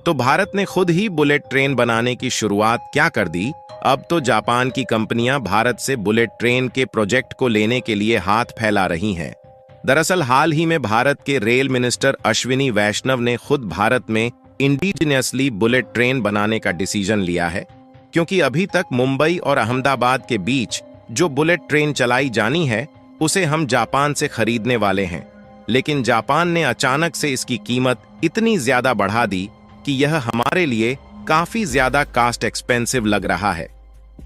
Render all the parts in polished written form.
तो भारत ने खुद ही बुलेट ट्रेन बनाने की शुरुआत क्या कर दी। अब तो जापान की कंपनियां भारत से बुलेट ट्रेन के प्रोजेक्ट को लेने के लिए हाथ फैला रही हैं। दरअसल हाल ही में भारत के रेल मिनिस्टर अश्विनी वैष्णव ने खुद भारत में इंडिजिनियसली बुलेट ट्रेन बनाने का डिसीजन लिया है, क्योंकि अभी तक मुंबई और अहमदाबाद के बीच जो बुलेट ट्रेन चलाई जानी है उसे हम जापान से खरीदने वाले हैं। लेकिन जापान ने अचानक से इसकी कीमत इतनी ज्यादा बढ़ा दी कि यह हमारे लिए काफी ज्यादा कास्ट एक्सपेंसिव लग रहा है।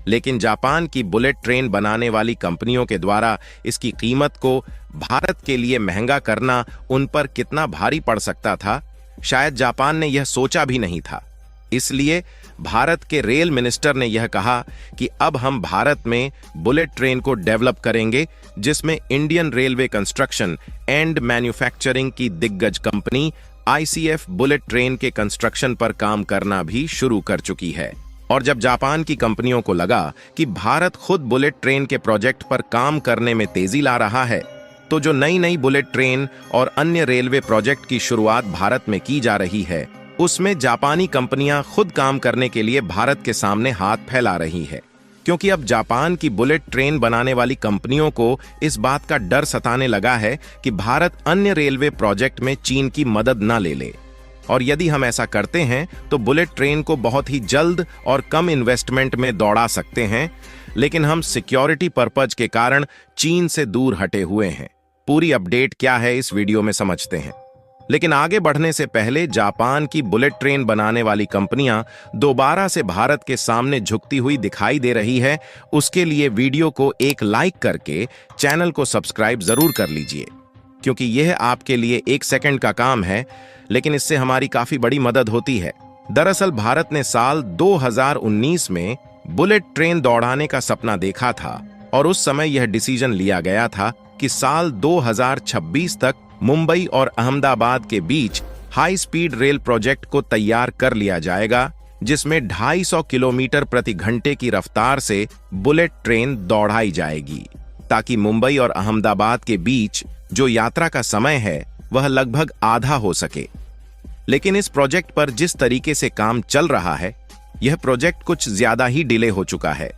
लेकिन जापान की बुलेट ट्रेन बनाने वाली कंपनियों के द्वारा इसकी कीमत को भारत के लिए महंगा करना उन पर कितना भारी पड़ सकता था, शायद जापान ने यह सोचा भी नहीं था। इसलिए भारत के रेल मिनिस्टर ने यह कहा कि अब हम भारत में बुलेट ट्रेन को डेवलप करेंगे, जिसमें Indian railway construction and manufacturing की दिग्गज कंपनी ICF बुलेट ट्रेन के कंस्ट्रक्शन पर काम करना भी शुरू कर चुकी है। और जब जापान की कंपनियों को लगा कि भारत खुद बुलेट ट्रेन के प्रोजेक्ट पर काम करने में तेजी ला रहा है, तो जो नई नई बुलेट ट्रेन और अन्य रेलवे प्रोजेक्ट की शुरुआत भारत में की जा रही है, उसमें जापानी कंपनियां खुद काम करने के लिए भारत के सामने हाथ फैला रही है। क्योंकि अब जापान की बुलेट ट्रेन बनाने वाली कंपनियों को इस बात का डर सताने लगा है कि भारत अन्य रेलवे प्रोजेक्ट में चीन की मदद न ले ले। और यदि हम ऐसा करते हैं तो बुलेट ट्रेन को बहुत ही जल्द और कम इन्वेस्टमेंट में दौड़ा सकते हैं। लेकिन हम सिक्योरिटी पर्पज के कारण चीन से दूर हटे हुए हैं। पूरी अपडेट क्या है इस वीडियो में समझते हैं। लेकिन आगे बढ़ने से पहले जापान की बुलेट ट्रेन बनाने वाली कंपनियां दोबारा से भारत के सामने झुकती हुई दिखाई दे रही है। उसके लिए वीडियो को एक लाइक करके चैनल को सब्सक्राइब जरूर कर लीजिए, क्योंकि यह आपके लिए 1 सेकंड का काम है, लेकिन इससे हमारी काफी बड़ी मदद होती है। दरअसल भारत ने साल 2019 में बुलेट ट्रेन दौड़ाने का सपना देखा था और उस समय यह डिसीजन लिया गया था कि साल 2026 तक मुंबई और अहमदाबाद के बीच हाई स्पीड रेल प्रोजेक्ट को तैयार कर लिया जाएगा, जिसमें 250 किलोमीटर प्रति घंटे की रफ्तार से बुलेट ट्रेन दौड़ाई जाएगी, ताकि मुंबई और अहमदाबाद के बीच जो यात्रा का समय है वह लगभग आधा हो सके। लेकिन इस प्रोजेक्ट पर जिस तरीके से काम चल रहा है, यह प्रोजेक्ट कुछ ज्यादा ही डिले हो चुका है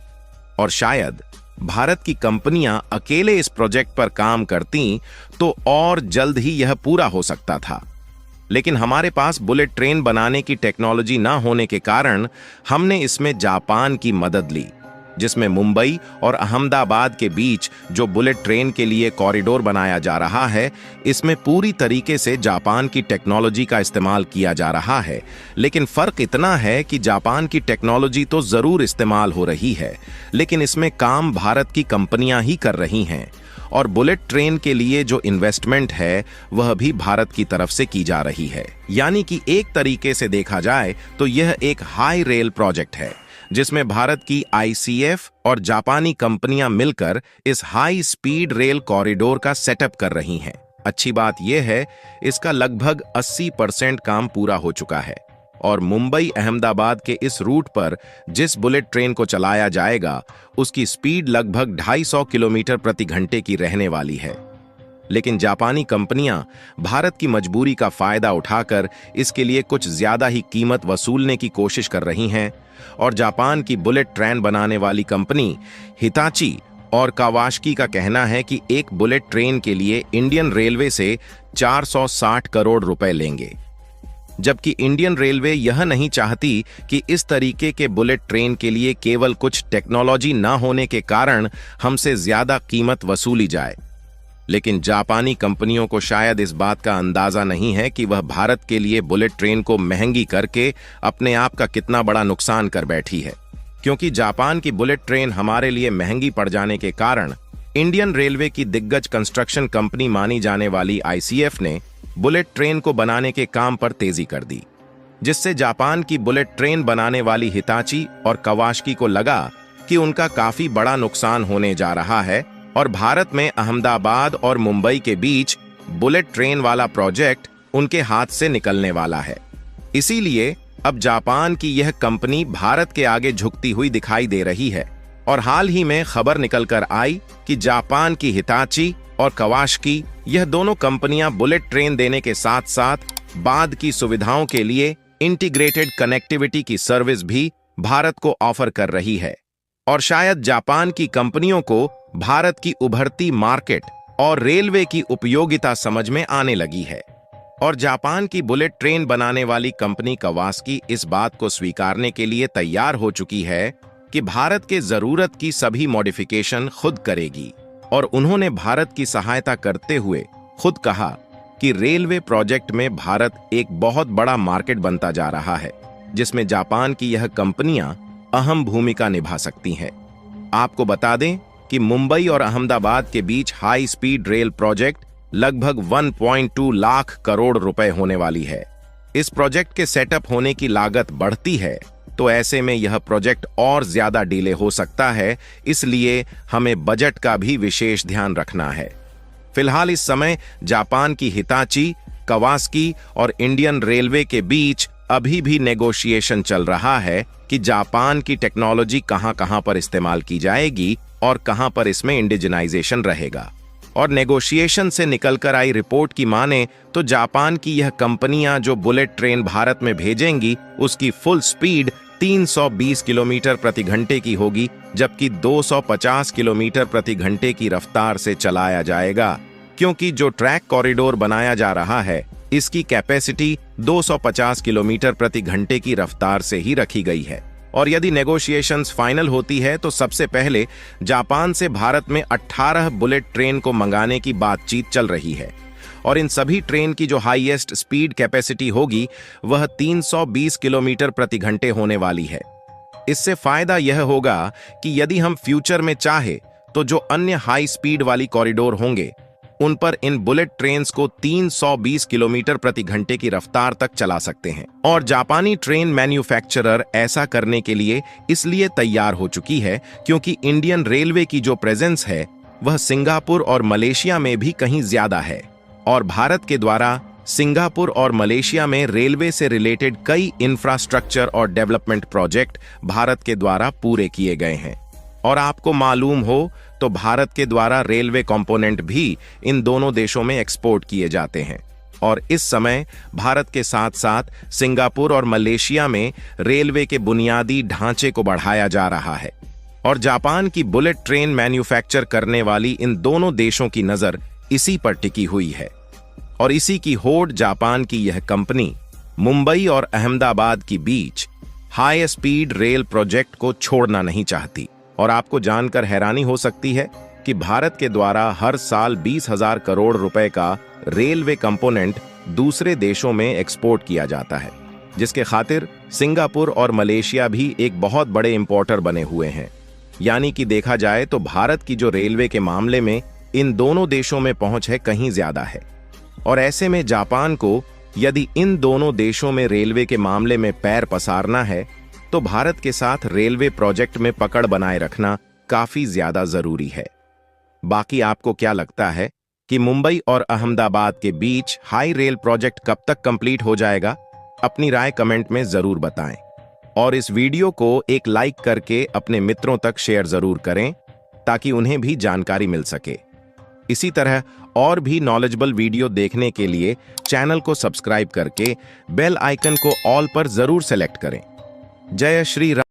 और शायद भारत की कंपनियां अकेले इस प्रोजेक्ट पर काम करती तो और जल्द ही यह पूरा हो सकता था। लेकिन हमारे पास बुलेट ट्रेन बनाने की टेक्नोलॉजी ना होने के कारण हमने इसमें जापान की मदद ली, जिसमें मुंबई और अहमदाबाद के बीच जो बुलेट ट्रेन के लिए कॉरिडोर बनाया जा रहा है, इसमें पूरी तरीके से जापान की टेक्नोलॉजी का इस्तेमाल किया जा रहा है। लेकिन फर्क इतना है कि जापान की टेक्नोलॉजी तो जरूर इस्तेमाल हो रही है, लेकिन इसमें काम भारत की कंपनियां ही कर रही हैं और बुलेट ट्रेन के लिए जो इन्वेस्टमेंट है वह भी भारत की तरफ से की जा रही है। यानी कि एक तरीके से देखा जाए तो यह एक हाई रेल प्रोजेक्ट है, जिसमें भारत की ICF और जापानी कंपनियां मिलकर इस हाई स्पीड रेल कॉरिडोर का सेटअप कर रही हैं। अच्छी बात यह है, इसका लगभग 80% काम पूरा हो चुका है और मुंबई अहमदाबाद के इस रूट पर जिस बुलेट ट्रेन को चलाया जाएगा उसकी स्पीड लगभग 250 किलोमीटर प्रति घंटे की रहने वाली है। लेकिन जापानी कंपनियां भारत की मजबूरी का फायदा उठाकर इसके लिए कुछ ज्यादा ही कीमत वसूलने की कोशिश कर रही हैं और जापान की बुलेट ट्रेन बनाने वाली कंपनी हिताची और कावासाकी का कहना है कि एक बुलेट ट्रेन के लिए इंडियन रेलवे से 460 करोड़ रुपए लेंगे, जबकि इंडियन रेलवे यह नहीं चाहती कि इस तरीके के बुलेट ट्रेन के लिए केवल कुछ टेक्नोलॉजी ना होने के कारण हमसे ज्यादा कीमत वसूली जाए। लेकिन जापानी कंपनियों को शायद इस बात का अंदाजा नहीं है कि वह भारत के लिए बुलेट ट्रेन को महंगी करके अपने आप का कितना बड़ा नुकसान कर बैठी है। क्योंकि जापान की बुलेट ट्रेन हमारे लिए महंगी पड़ जाने के कारण इंडियन रेलवे की दिग्गज कंस्ट्रक्शन कंपनी मानी जाने वाली ICF ने बुलेट ट्रेन को बनाने के काम पर तेजी कर दी, जिससे जापान की बुलेट ट्रेन बनाने वाली हिताची और कावासाकी को लगा कि उनका काफी बड़ा नुकसान होने जा रहा है और भारत में अहमदाबाद और मुंबई के बीच बुलेट ट्रेन वाला प्रोजेक्ट उनके हाथ से निकलने वाला है। इसीलिए अब जापान की यह कंपनी भारत के आगे झुकती हुई दिखाई दे रही है और हाल ही में खबर निकलकर आई कि जापान की हिताची और कावासाकी यह दोनों कंपनियां बुलेट ट्रेन देने के साथ साथ बाद की सुविधाओं के लिए इंटीग्रेटेड कनेक्टिविटी की सर्विस भी भारत को ऑफर कर रही है और शायद जापान की कंपनियों को भारत की उभरती मार्केट और रेलवे की उपयोगिता समझ में आने लगी है। और जापान की बुलेट ट्रेन बनाने वाली कंपनी कवासकी इस बात को स्वीकारने के लिए तैयार हो चुकी है कि भारत के जरूरत की सभी मॉडिफिकेशन खुद करेगी और उन्होंने भारत की सहायता करते हुए खुद कहा कि रेलवे प्रोजेक्ट में भारत एक बहुत बड़ा मार्केट बनता जा रहा है जिसमें जापान की यह कंपनियां अहम भूमिका निभा सकती हैं। आपको बता दें कि मुंबई और अहमदाबाद के बीच हाई स्पीड रेल प्रोजेक्ट लगभग 1.2 लाख करोड़ रुपए होने वाली है। इस प्रोजेक्ट के सेटअप होने की लागत बढ़ती है तो ऐसे में यह प्रोजेक्ट और ज्यादा डिले हो सकता है, इसलिए हमें बजट का भी विशेष ध्यान रखना है। फिलहाल इस समय जापान की हिताची, कवासकी और इंडियन रेलवे के बीच अभी भी नेगोशिएशन चल रहा है कि जापान की टेक्नोलॉजी कहां-कहां पर इस्तेमाल की जाएगी और कहां पर इसमें इंडिजिनाइजेशन रहेगा। और नेगोशिएशन से निकलकर आई रिपोर्ट की माने तो जापान की यह कंपनियां जो बुलेट ट्रेन भारत में भेजेंगी उसकी फुल स्पीड 320 किलोमीटर प्रति घंटे की होगी, जबकि 250 किलोमीटर प्रति घंटे की रफ्तार से चलाया जाएगा, क्योंकि जो ट्रैक कॉरिडोर बनाया जा रहा है इसकी कैपेसिटी 250 किलोमीटर प्रति घंटे की रफ्तार से ही रखी गई है। और यदि नेगोशिएशंस फाइनल होती है तो सबसे पहले जापान से भारत में 18 बुलेट ट्रेन को मंगाने की बातचीत चल रही है और इन सभी ट्रेन की जो हाईएस्ट स्पीड कैपेसिटी होगी वह 320 किलोमीटर प्रति घंटे होने वाली है। इससे फायदा यह होगा कि यदि हम फ्यूचर में चाहे तो जो अन्य हाई स्पीड वाली कॉरिडोर होंगे उन पर इन बुलेट ट्रेन्स को 320 किलोमीटर प्रति घंटे की रफ्तार तक चला सकते हैं। और जापानी ट्रेन मैन्युफैक्चरर ऐसा करने के लिए इसलिए तैयार हो चुकी है क्योंकि इंडियन रेलवे की जो प्रेजेंस है वह सिंगापुर और मलेशिया में भी कहीं ज्यादा है और भारत के द्वारा सिंगापुर और मलेशिया में रेलवे से रिलेटेड कई इंफ्रास्ट्रक्चर और डेवलपमेंट प्रोजेक्ट भारत के द्वारा पूरे किए गए हैं। और आपको मालूम हो तो भारत के द्वारा रेलवे कंपोनेंट भी इन दोनों देशों में एक्सपोर्ट किए जाते हैं और इस समय भारत के साथ साथ सिंगापुर और मलेशिया में रेलवे के बुनियादी ढांचे को बढ़ाया जा रहा है। और जापान की बुलेट ट्रेन मैन्युफैक्चर करने वाली इन दोनों देशों की नजर इसी पर टिकी हुई है और इसी की होड़ जापान की यह कंपनी मुंबई और अहमदाबाद के बीच हाई स्पीड रेल प्रोजेक्ट को छोड़ना नहीं चाहती। और आपको जानकर हैरानी हो सकती है कि भारत के द्वारा हर साल 20,000 करोड़ रुपए का रेलवे कंपोनेंट दूसरे देशों में एक्सपोर्ट किया जाता है, जिसके खातिर सिंगापुर और मलेशिया भी एक बहुत बड़े इंपोर्टर बने हुए हैं। यानी कि देखा जाए तो भारत की जो रेलवे के मामले में इन दोनों देशों में पहुंच है कहीं ज्यादा है। और ऐसे में जापान को यदि इन दोनों देशों में रेलवे के मामले में पैर पसारना है तो भारत के साथ रेलवे प्रोजेक्ट में पकड़ बनाए रखना काफी ज्यादा जरूरी है। बाकी आपको क्या लगता है कि मुंबई और अहमदाबाद के बीच हाई रेल प्रोजेक्ट कब तक कंप्लीट हो जाएगा? अपनी राय कमेंट में जरूर बताएं और इस वीडियो को एक लाइक करके अपने मित्रों तक शेयर जरूर करें ताकि उन्हें भी जानकारी मिल सके। इसी तरह और भी नॉलेजेबल वीडियो देखने के लिए चैनल को सब्सक्राइब करके बेल आइकन को ऑल पर जरूर सेलेक्ट करें। जय श्री राम।